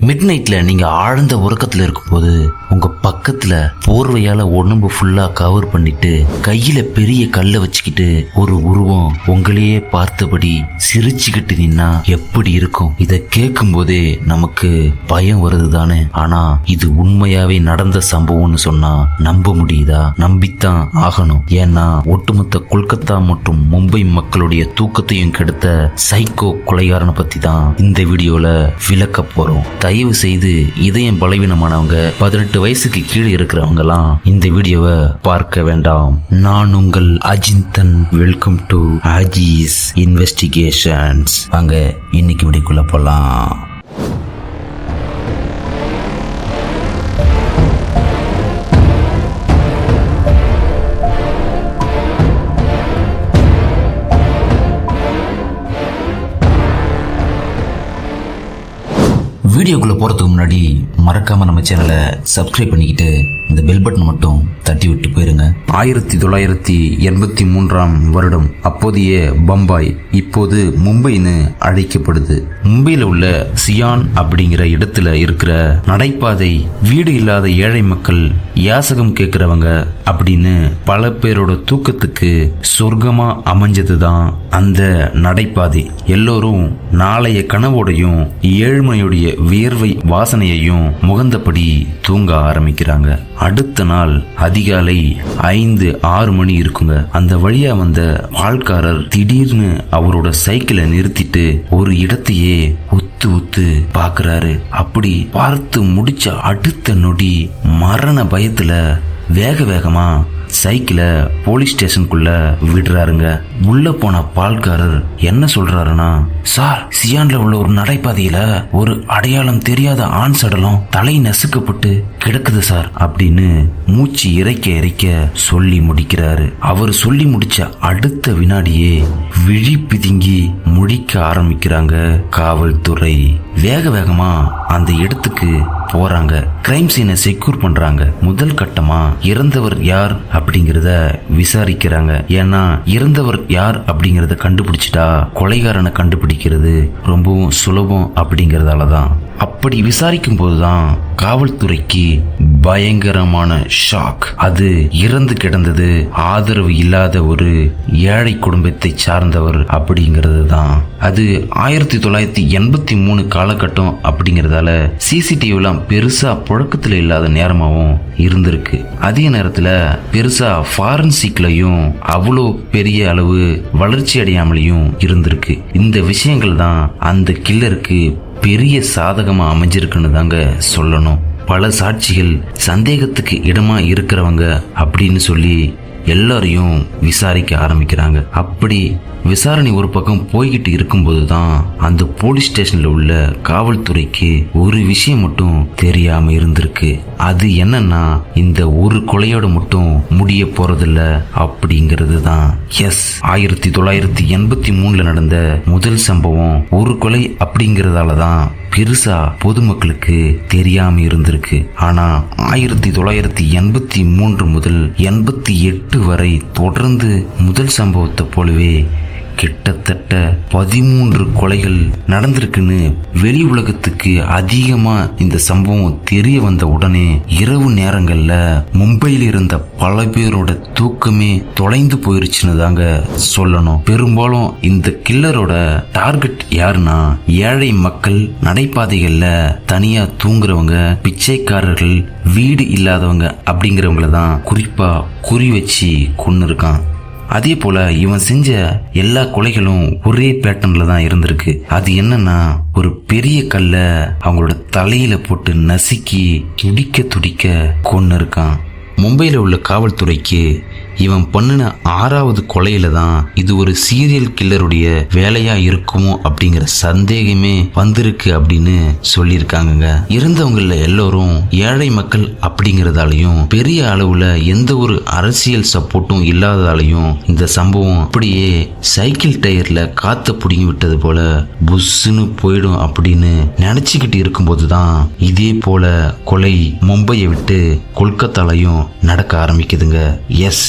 Mid நைட்ல நீங்க ஆழ்ந்த உறக்கத்துல இருக்கும்போது உங்க பக்கத்துல போர்வையால உடம்பு ஃபுல்லா கவர் பண்ணிட்டு கையில பெரிய கல்லை வச்சுக்கிட்டு ஒரு உருவம் உங்களையே பார்த்தபடி சிரிச்சுக்கிட்டு நின்னா எப்படி இருக்கும்? இத கேட்கும் போதே நமக்கு பயம் வருது தானே. ஆனா இது உண்மையாவே நடந்த சம்பவம்னு சொன்னா நம்ப முடியுதா? நம்பித்தான் ஆகணும். ஏன்னா ஒட்டுமொத்த கொல்கத்தா மற்றும் மும்பை மக்களுடைய தூக்கத்தையும் கெடுத்த சைக்கோ கொலைகாரனை பத்தி தான் இந்த வீடியோல விளக்க போறோம். தயவு செய்து இதயம் பலவீனமானவங்க 18 வயசுக்கு கீழே இருக்கிறவங்க எல்லாம் இந்த வீடியோவை பார்க்க வேண்டாம். நான் உங்கள் Ajinthan. Welcome to Aziz investigations. வாங்க இன்னைக்கு வீடியோக்குள்ள போலாம். வீடியோக்குள்ள போறதுக்கு முன்னாடி மறக்காம நம்ம சேனலை சப்ஸ்கிரைப் பண்ணிக்கிட்டு இந்த பெல் பட்டன் மட்டும் தட்டி விட்டு போயிருங்க. 1983 வருடம் அப்போதைய பம்பாய் இப்போது மும்பைன்னு அழைக்கப்படுது. மும்பையில உள்ள சியான் அப்படிங்கிற இடத்துல இருக்கிற நடைபாதை வீடு இல்லாத ஏழை மக்கள், யாசகம் கேட்கிறவங்க அப்படின்னு பல பேரோட தூக்கத்துக்கு சொர்க்கமா அமைஞ்சதுதான் அந்த நடைபாதை. எல்லோரும் நாளைய கனவோடையும் ஏழ்மையுடைய வியர்வை வாசனையையும் முகந்தபடி தூங்க ஆரம்பிக்கிறாங்க. அடுத்த நாள் அதிகாலை 5-6 மணி இருக்குங்க. அந்த வழியா வந்த பால்காரர் திடீர்னு அவரோட சைக்கிளை நிறுத்திட்டு ஒரு இடத்தையே உத்து பாக்குறாரு. அப்படி பார்த்து முடிச்ச அடுத்த நொடி மரண பயத்துல வேகமா சைக்கிளை போலீஸ் ஸ்டேஷனுக்குள்ள விடுறாருங்க. உள்ள போன பால்காரர் என்ன சொல்றாருன்னா, சார், சியான்ல உள்ள ஒரு நடைபாதையில ஒரு அடையாளம் தெரியாத ஆண் சடலம் தலை நசுக்கப்பட்டு கிடக்குது சார் அப்படின்னு மூச்சு இறைக்க சொல்லி முடிக்கிறாரு. அவர் சொல்லி முடிச்ச அடுத்த வினாடியே விழி பிதுங்கி முழிக்க ஆரம்பிக்கிறாங்க காவல்துறை. வேகமா அந்த இடத்துக்கு போறாங்க. கிரைம் சீனை செக்யூர் பண்றாங்க. முதல் கட்டமா இறந்தவர் யார் அப்படிங்கறத விசாரிக்கிறாங்க. ஏன்னா இறந்தவர் யார் அப்படிங்கறத கண்டுபிடிச்சிட்டா கொலைகாரனை கண்டுபிடிக்கிறது ரொம்பவும் சுலபம் அப்படிங்கறதாலதான். அப்படி விசாரிக்கும் போதுதான் காவல்துறைக்கு பயங்கரமான ஷாக். அது இறந்து கிடந்தது ஆதரவு இல்லாத ஒரு ஏழை குடும்பத்தை சார்ந்தவர் அப்படிங்கிறது தான். அது 1983 காலகட்டம் அப்படிங்கறதால சிசிடிவிலாம் பெருசா புழக்கத்துல இல்லாத நேரமாவும் இருந்திருக்கு. அதே நேரத்துல பெருசா ஃபாரன்சிக்லயும் அவ்வளோ பெரிய அளவு வளர்ச்சி அடையாமலையும் இருந்திருக்கு. இந்த விஷயங்கள் தான் அந்த கில்லருக்கு பெரிய சாதகமா அமைஞ்சிருக்குன்னு தாங்க சொல்லணும். பல சாட்சிகள் சந்தேகத்துக்கு இடமா இருக்கிறவங்க அப்படின்னு சொல்லி எல்லாரையும் விசாரிக்க ஆரம்பிக்கிறாங்க. அப்படி விசாரணை ஒரு பக்கம் போய்கிட்டு இருக்கும்போது தான் அந்த போலீஸ் ஸ்டேஷன்ல உள்ள காவல்துறைக்கு ஒரு விஷயம் மட்டும் தெரியாம இருந்திருக்கு. அது என்னன்னா, இந்த ஒரு கொலையோட மட்டும் முடிய போறதில்ல அப்படிங்கிறது தான். 1983 நடந்த முதல் சம்பவம் ஒரு கொலை அப்படிங்கறதால தான் பெருசா பொதுமக்களுக்கு தெரியாம இருந்திருக்கு. ஆனா 1983 முதல் 88 வரை தொடர்ந்து முதல் சம்பவத்தை போலவே கிட்டத்தட்ட 13 கொலைகள் நடந்திருக்குன்னு வெளி உலகத்துக்கு அதிகமா இந்த சம்பவம் தெரிய வந்த உடனே இரவு நேரங்கள்ல மும்பையில் இருந்த பல பேரோட தூக்கமே தொலைந்து போயிருச்சுன்னு தாங்க சொல்லணும். பெரும்பாலும் இந்த கில்லரோட டார்கெட் யாருன்னா ஏழை மக்கள், நடைபாதைகள்ல தனியா தூங்குறவங்க, பிச்சைக்காரர்கள், வீடு இல்லாதவங்க அப்படிங்கிறவங்கள தான் குறிப்பா குறி வச்சு கொன்னு இருக்கான். அதே போல இவன் செஞ்ச எல்லா கொலைகளும் ஒரே பேட்டர்ன்ல தான் இருந்திருக்கு. அது என்னன்னா, ஒரு பெரிய கல்ல அவங்களோட தலையில போட்டு நசுக்கி துடிக்க கொன்னு இருக்கான். மும்பையில உள்ள காவல்துறைக்கு இவன் பண்ணின 6வது கொலையில தான் இது ஒரு சீரியல் கில்லருடைய வேலையா இருக்குமோ அப்படிங்கிற சந்தேகமே வந்திருக்கு அப்படின்னு சொல்லியிருக்காங்க. இறந்தவங்கள எல்லோரும் ஏழை மக்கள் அப்படிங்கறதாலையும் பெரிய அளவுல எந்த ஒரு அரசியல் சப்போர்ட்டும் இல்லாததாலையும் இந்த சம்பவம் அப்படியே சைக்கிள் டயர்ல காத்த புடுங்கி விட்டது போல புஷ்னு போயிடும் அப்படின்னு நினைச்சுக்கிட்டு இருக்கும்போது தான் இதே போல கொலை மும்பையை விட்டு கொல்கத்தாலையும் நடக்க ஆரம்பிக்குதுங்க. எஸ்,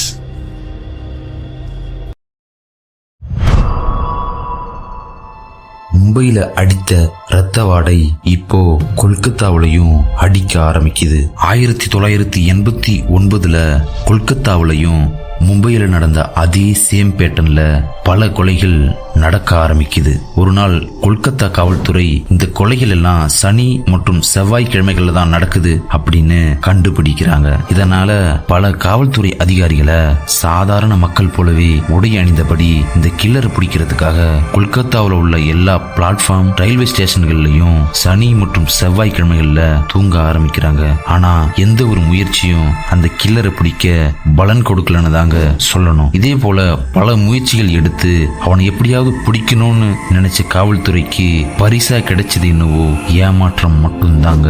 மும்பையில அடித்த இரத்த வாடை இப்போ கொல்கத்தாவிலையும் அடிக்க ஆரம்பிக்குது. 1989ல கொல்கத்தாவிலையும் மும்பையில நடந்த அதே சேம் பேட்டர்ன்ல பல கொலைகள் நடக்க ஆரம்பிக்குது. ஒரு நாள் கொல்கத்தா காவல்துறை இந்த கொலைகள் எல்லாம் சனி மற்றும் செவ்வாய்க்கிழமைகள்ல தான் நடக்குது அப்படின்னு கண்டுபிடிக்கிறாங்க. இதனால பல காவல்துறை அதிகாரிகளை சாதாரண மக்கள் போலவே உடை அணிந்தபடி இந்த கில்லரை பிடிக்கிறதுக்காக கொல்கத்தாவில் உள்ள எல்லா பிளாட்ஃபார்ம் ரயில்வே ஸ்டேஷன்கள்லயும் சனி மற்றும் செவ்வாய்க்கிழமைகள்ல தூங்க ஆரம்பிக்கிறாங்க. ஆனா எந்த ஒரு முயற்சியும் அந்த கில்லரை பிடிக்க பலன் கொடுக்கலன்னு தாங்க சொல்லணும். இதே போல பல முயற்சிகள் எடுத்து அவனை எப்படியாவது பிடிக்கணும்னு நினைச்ச காவல்துறைக்கு பரிசா கிடைச்சது என்னவோ ஏமாற்றம் மட்டும்தாங்க.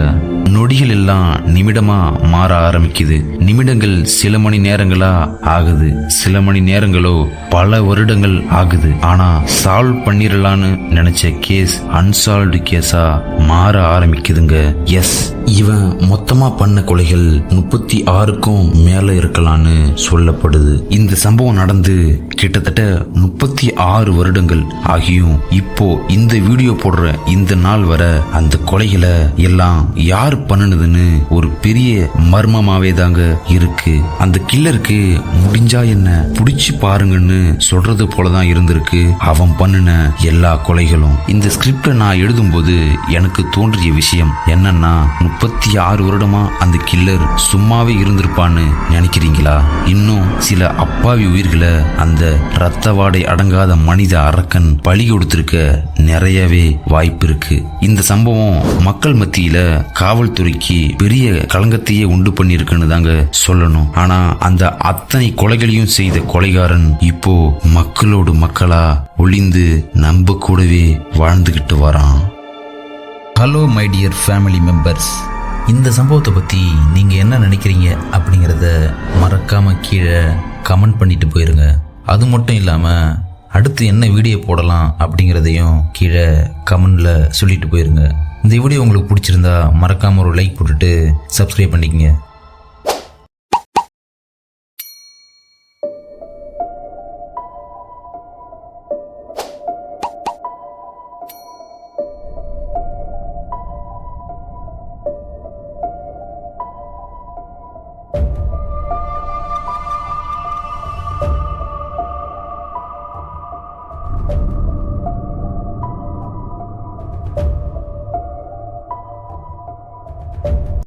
நொடிகள் எல்லாம் நிமிடமா மாற ஆரம்பிக்குது. நிமிடங்கள் சில மணி நேரங்களா ஆகுது, சில மணி நேரங்களோ பல வருடங்கள் ஆகுது. ஆனா சால்வ் பண்ணிடலான்னு நினைச்ச கேஸ் அன்சால்வ்டு கேஸா மாற ஆரம்பிக்குதுங்க. எஸ், இவன் மொத்தமா பண்ண கொலைகள் 36க்கும் மேல இருக்கலான்னு சொல்லப்படுது. இந்த சம்பவம் நடந்து கிட்டத்தட்ட 36 வருடங்கள் ஆகியும் இப்போ இந்த வீடியோ போடுற இந்த நாள் வர அந்த கொலைகளை எல்லாம் யார் பண்ணுனதுன்னு ஒரு பெரிய மர்மமாவே தாங்க இருக்கு. அந்த கில்லருக்கு முடிஞ்சா என்ன புடிச்சு பாருங்கன்னு சொல்றது போலதான் இருந்திருக்கு அவன் பண்ணின எல்லா கொலைகளும். இந்த ஸ்கிரிப்ட நான் எழுதும்போது எனக்கு தோன்றிய விஷயம் என்னன்னா, 36 வருடமா அந்த கில்லர் சும்மாவே இருந்திருப்பான்னு நினைக்கிறீங்களா? இன்னும் சில அப்பாவி உயிர்களை அந்த ரத்த வாடை அடங்காத மனித அரக்கன் பலி கொடுத்திருக்க நிறையவே வாய்ப்பு இருக்கு. இந்த சம்பவம் மக்கள் மத்தியில காவல்துறைக்கு பெரிய களங்கத்தையே உண்டு பண்ணிருக்குன்னு தாங்க சொல்லணும். ஆனா அந்த அத்தனை கொலைகளையும் செய்த கொலைகாரன் இப்போ மக்களோடு மக்களா ஒளிந்து நம்ம கூடவே வாழ்ந்துகிட்டு வரான். Hello my dear family members, இந்த சம்பவத்தை பற்றி நீங்கள் என்ன நினைக்கிறீங்க அப்படிங்கிறத மறக்காமல் கீழே கமெண்ட் பண்ணிட்டு போயிருங்க. அது மட்டும் இல்லாமல் அடுத்து என்ன வீடியோ போடலாம் அப்படிங்கிறதையும் கீழே கமெண்டில் சொல்லிட்டு போயிருங்க. இந்த வீடியோ உங்களுக்கு பிடிச்சிருந்தா மறக்காமல் ஒரு லைக் போட்டுட்டு சப்ஸ்கிரைப் பண்ணிக்கங்க.